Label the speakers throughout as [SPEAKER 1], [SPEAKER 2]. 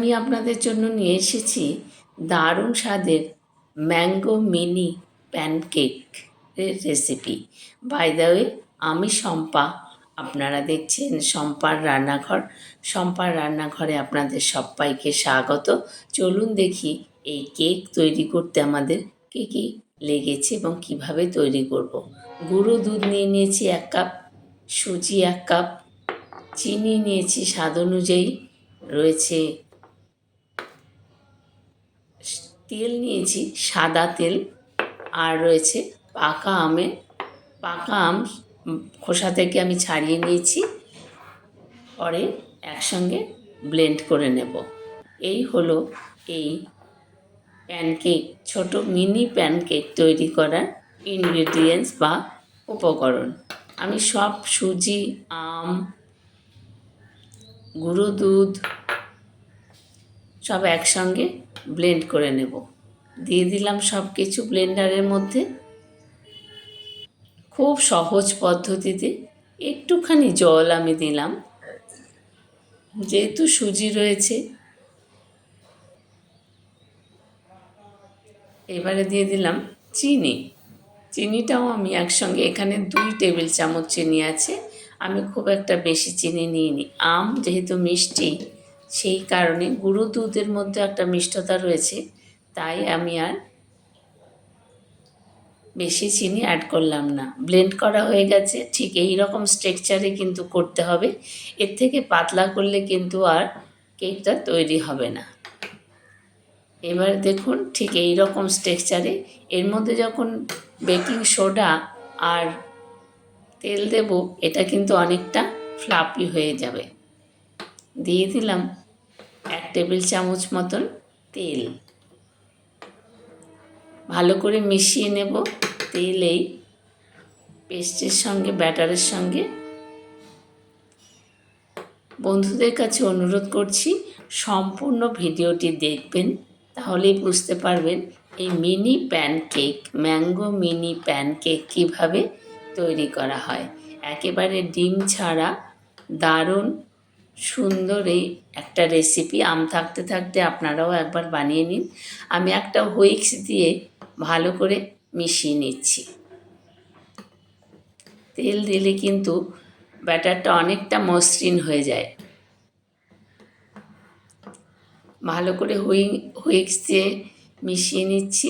[SPEAKER 1] আমি আপনাদের জন্য নিয়ে এসেছি দারুণ স্বাদের ম্যাঙ্গো মিনি প্যানকেক এর রেসিপি। বাই দ্য ওয়ে, আমি শম্পা। আপনারা দেখছেন শম্পার রান্নাঘর। শম্পার রান্নাঘরে আপনাদের সবাইকে স্বাগত। চলুন দেখি এই কেক তৈরি করতে আমাদের কী কী লেগেছে এবং কিভাবে তৈরি করব। গুঁড়ো দুধ নিয়ে নিয়েছি 1 কাপ, সুজি 1 কাপ, চিনি নিয়েছি স্বাদ অনুযায়ী, রয়েছে তেল নিয়েছি সাদা তেল, আর রয়েছে পাকা আম খোসা থেকে আমি ছাড়িয়ে নিয়েছি, পরে একসঙ্গে ব্লেন্ড করে নেব। এই হলো এই প্যানকেক, ছোট মিনি প্যানকেক তৈরি করার ইনগ্রেডিয়েন্টস বা উপকরণ। আমি সব সুজি, আম, গুঁড়ো দুধ সব একসঙ্গে ব্লেন্ড করে নেব। দিয়ে দিলাম সব কিছু ব্লেন্ডারের মধ্যে। খুব সহজ পদ্ধতিতে একটুখানি জল আমি দিলাম, যেহেতু সুজি রয়েছে। এবারে দিয়ে দিলাম চিনিটাও আমি একসঙ্গে, এখানে 2 টেবিল চামচ চিনি আছে। আমি খুব একটা বেশি চিনি নিইনি। আম যেহেতু মিষ্টি, সেই কারণে গুঁড়ো দুধের মধ্যে একটা মিষ্টতা রয়েছে, তাই আমি আর বেশি চিনি অ্যাড করলাম না। ব্লেন্ড করা হয়ে গেছে। ঠিক এই রকম স্ট্রাকচারে কিন্তু করতে হবে। এর থেকে পাতলা করলে কিন্তু আর কেকটা তৈরি হবে না। এবার দেখুন ঠিক এই রকম স্ট্রাকচারে। এর মধ্যে যখন বেকিং সোডা আর তেল দেব, এটা কিন্তু অনেকটা ফ্লাফি হয়ে যাবে। দিয়ে দিলাম 1 টেবিল চামচ মতন তেল। ভালো করে মিশিয়ে নেব তেল এই পেস্টের সঙ্গে, ব্যাটারের সঙ্গে। বন্ধুদের কাছে অনুরোধ করছি সম্পূর্ণ ভিডিওটি দেখবেন, তাহলেই বুঝতে পারবেন এই mini pancake, mango mini pancake কীভাবে তৈরি করা হয়। একেবারে ডিম ছাড়া দারুণ সুন্দর এই একটা রেসিপি। আম থাকতে থাকতে আপনারাও একবার বানিয়ে নিন। আমি একটা হুইস্ক দিয়ে ভালো করে মিশিয়ে নিচ্ছি। তেল দিলে কিন্তু ব্যাটারটা অনেকটা মসৃণ হয়ে যায়। ভালো করে হুইস্ক দিয়ে মিশিয়ে নিচ্ছি।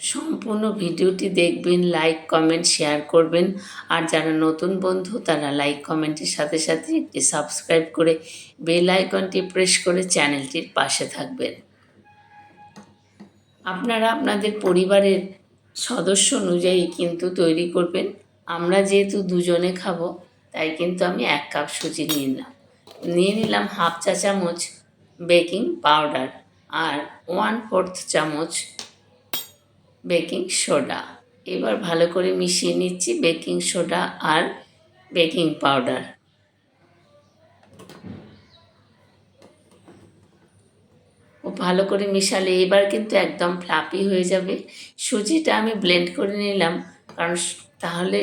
[SPEAKER 1] সম্পূর্ণ ভিডিওটি দেখবেন, লাইক কমেন্ট শেয়ার করবেন। আর যারা নতুন বন্ধু, তারা লাইক কমেন্টের সাথে সাথে একটি সাবস্ক্রাইব করে বেল আইকনটি প্রেস করে চ্যানেলটির পাশে থাকবেন। আপনারা আপনাদের পরিবারের সদস্য অনুযায়ী কিন্তু তৈরি করবেন। আমরা যেহেতু দুজনে খাবো, তাই কিন্তু আমি 1 কাপ সুজি নিয়ে নিলাম 1/2 চা চামচ বেকিং পাউডার আর 1/4 চামচ বেকিং সোডা। এবার ভালো করে মিশিয়ে নিচ্ছি বেকিং সোডা আর বেকিং পাউডার। খুব ভালো করে মেশালে এবার কিন্তু একদম ফ্লাফি হয়ে যাবে। সুজিটা আমি ব্লেন্ড করে নিলাম, কারণ তাহলে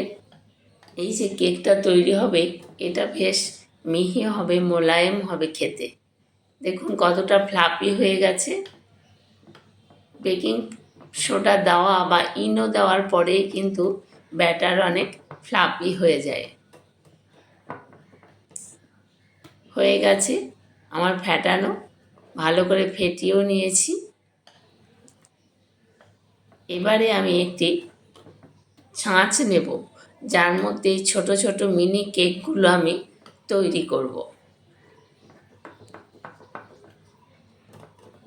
[SPEAKER 1] এই যে কেকটা তৈরি হবে, এটা বেশ মিহি হবে, মোলায়েম হবে খেতে। দেখুন কতটা ফ্লাফি হয়ে গেছে। বেকিং সোডা দেওয়া বা ইনো দেওয়ার পরে কিন্তু ব্যাটার অনেক ফ্লাফি হয়ে যায়। হয়ে গেছে আমার ফেটানো, ভালো করে ফেটিয়েও নিয়েছি। এবারে আমি একটি ছাঁচ নেব, যার মধ্যে ছোট ছোট মিনি কেকগুলো আমি তৈরি করব।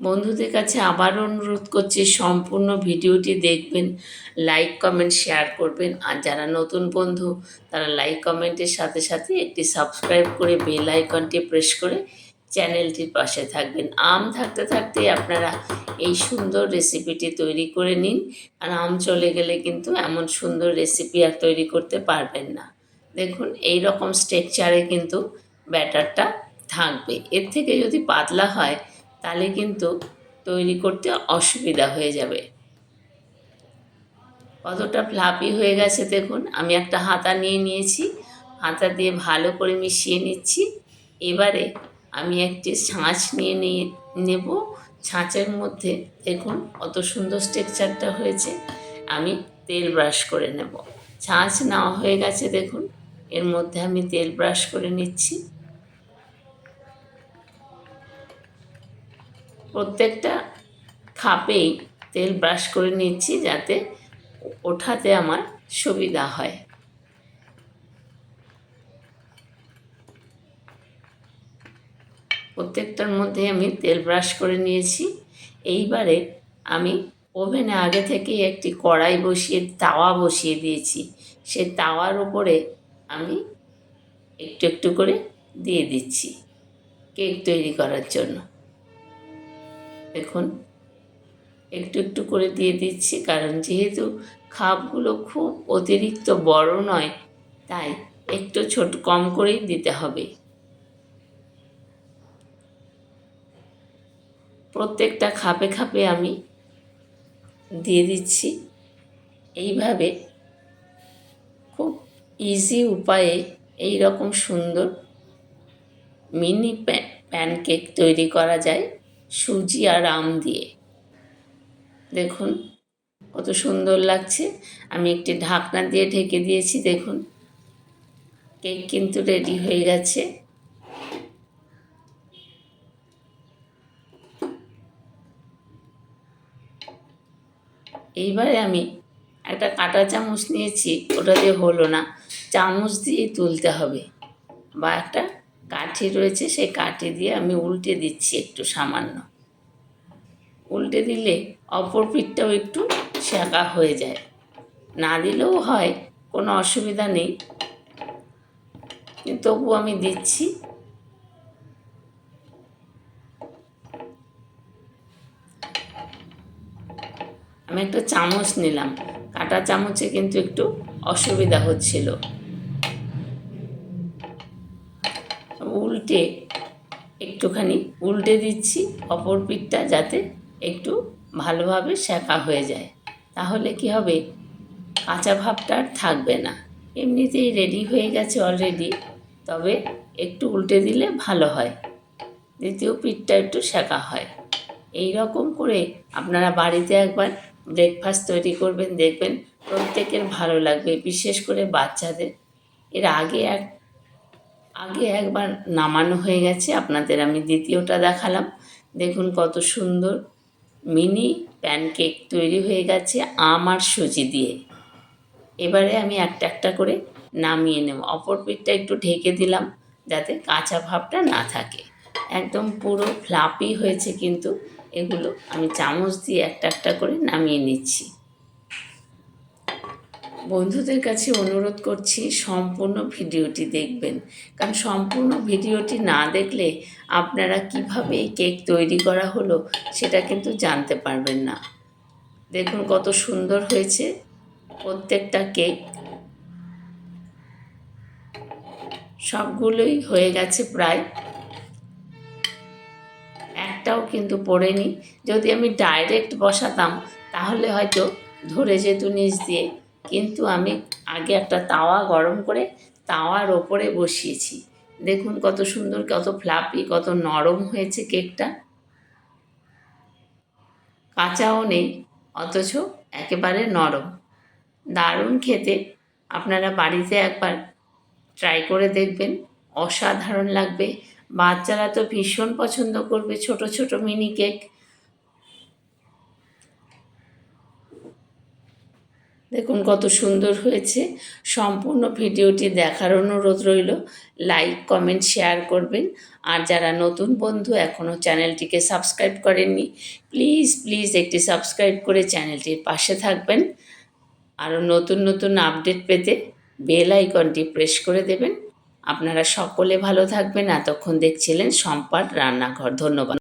[SPEAKER 1] বন্ধুদের কাছে আবারও অনুরোধ করছি সম্পূর্ণ ভিডিওটি দেখবেন, লাইক কমেন্ট শেয়ার করবেন। আর যারা নতুন বন্ধু, তারা লাইক কমেন্টের সাথে সাথে একটি সাবস্ক্রাইব করে বেল আইকনটি প্রেস করে চ্যানেলটির পাশে থাকবেন। আম থাকতে থাকতে আপনারা এই সুন্দর রেসিপিটি তৈরি করে নিন। আর আম চলে গেলে কিন্তু এমন সুন্দর রেসিপি আর তৈরি করতে পারবেন না। দেখুন এই রকম স্ট্রাকচারে কিন্তু ব্যাটারটা থাকবে। এর থেকে যদি পাতলা হয়, তাহলে কিন্তু তৈরি করতে অসুবিধা হয়ে যাবে। কতটা ফ্লাফি হয়ে গেছে দেখুন। আমি একটা হাতা নিয়ে নিয়েছি, হাতা দিয়ে ভালো করে মিশিয়ে নিচ্ছি। এবারে আমি একটি ছাঁচ নিয়ে নেব। ছাঁচের মধ্যে দেখুন কত সুন্দর টেক্সচারটা হয়েছে। আমি তেল ব্রাশ করে নেব। ছাঁচ নেওয়া হয়ে গেছে দেখুন, এর মধ্যে আমি তেল ব্রাশ করে নিচ্ছি। প্রত্যেকটা খাপেই তেল ব্রাশ করে নিচ্ছি যাতে ওঠাতে আমার সুবিধা হয়। প্রত্যেকটার মধ্যে আমি তেল ব্রাশ করে নিয়েছি। এইবারে আমি ওভেনে আগে থেকেই একটি কড়াই বসিয়ে তাওয়া বসিয়ে দিয়েছি। সেই তাওয়ার উপরে আমি একটু একটু করে দিয়ে দিচ্ছি কেক তৈরি করার জন্য। দেখুন একটু একটু করে দিয়ে দিচ্ছি, কারণ যেহেতু খাপগুলো খুব অতিরিক্ত বড় নয়, তাই একটু কম করেই দিতে হবে। প্রত্যেকটা খাপে খাপে আমি দিয়ে দিচ্ছি। এইভাবে খুব ইজি উপায়ে এই রকম সুন্দর মিনি প্যানকেক তৈরি করা যায় সুজি আর আম দিয়ে। দেখুন কত সুন্দর লাগছে। আমি একটি ঢাকনা দিয়ে ঢেকে দিয়েছি। দেখুন কেক কিন্তু রেডি হয়ে গেছে। এইবারে আমি একটা কাঁটা চামচ নিয়েছি, ওটা দিয়ে হলো না, চামচ দিয়ে তুলতে হবে, বা একটা কাঠি রয়েছে সেই কাঠি দিয়ে আমি উল্টে দিচ্ছি একটু সামান্য। উল্টে দিলে অপর পিঠটাও একটু সেঁকা হয়ে যায়। না দিলেও হয়, কোনো অসুবিধা নেই, কিন্তু তবু আমি দিচ্ছি। আমি একটা চামচ নিলাম, কাঁটা চামচে কিন্তু একটু অসুবিধা হচ্ছিল। একটুখানি উল্টে দিচ্ছি অপর পিঠটা, যাতে একটু ভালোভাবে সেঁকা হয়ে যায়। তাহলে কি হবে, কাঁচা ভাবটা আর থাকবে না। এমনিতেই রেডি হয়ে গেছে অলরেডি, তবে একটু উল্টে দিলে ভালো হয়, দ্বিতীয় পিঠটা একটু সেঁকা হয়। এই রকম করে আপনারা বাড়িতে একবার ব্রেকফাস্ট তৈরি করবেন, দেখবেন প্রত্যেকের ভালো লাগবে, বিশেষ করে বাচ্চাদের। এর আগে একবার নামানো হয়ে গেছে, আপনাদের আমি দ্বিতীয়টা দেখালাম। দেখুন কত সুন্দর মিনি প্যানকেক তৈরি হয়ে গেছে আম আর সুজি দিয়ে। এবারে আমি একটা একটা করে নামিয়ে নেব। অপর পিঠটা একটু ঢেকে দিলাম যাতে কাঁচা ভাবটা না থাকে। একদম পুরো ফ্লাপি হয়েছে, কিন্তু এগুলো আমি চামচ দিয়ে একটা একটা করে নামিয়ে নিচ্ছি। বন্ধুদের কাছে অনুরোধ করছি সম্পূর্ণ ভিডিওটি দেখবেন, কারণ সম্পূর্ণ ভিডিওটি না দেখলে আপনারা কিভাবে এই কেক তৈরি করা হলো সেটা কিন্তু জানতে পারবেন না। দেখুন কত সুন্দর হয়েছে প্রত্যেকটা কেক। সবগুলোই হয়ে গেছে প্রায়, একটাও কিন্তু পড়েনি। যদি আমি ডাইরেক্ট বসাতাম তাহলে হয়তো ধরে যেত নিচ দিয়ে, কিন্তু আমি আগে একটা তাওয়া গরম করে তাওয়ার ওপরে বসিয়েছি। দেখুন কত সুন্দর, কত ফ্লাপি, কত নরম হয়েছে কেকটা। কাঁচাও নেই, অথচ একেবারে নরম, দারুণ খেতে। আপনারা বাড়িতে একবার ট্রাই করে দেখবেন, অসাধারণ লাগবে। বাচ্চারা তো ভীষণ পছন্দ করবে ছোট ছোট মিনি কেক। দেখুন কত সুন্দর হয়েছে। সম্পূর্ণ ভিডিওটি দেখার অনুরোধ রইল। লাইক কমেন্ট শেয়ার করবেন। আর যারা নতুন বন্ধু এখনও চ্যানেলটিকে সাবস্ক্রাইব করেননি, প্লিজ প্লিজ একটি সাবস্ক্রাইব করে চ্যানেলটির পাশে থাকবেন। আরও নতুন নতুন আপডেট পেতে বেল আইকনটি প্রেস করে দেবেন। আপনারা সকলে ভালো থাকবেন। এতক্ষণ দেখছিলেন সম্পার রান্নাঘর। ধন্যবাদ।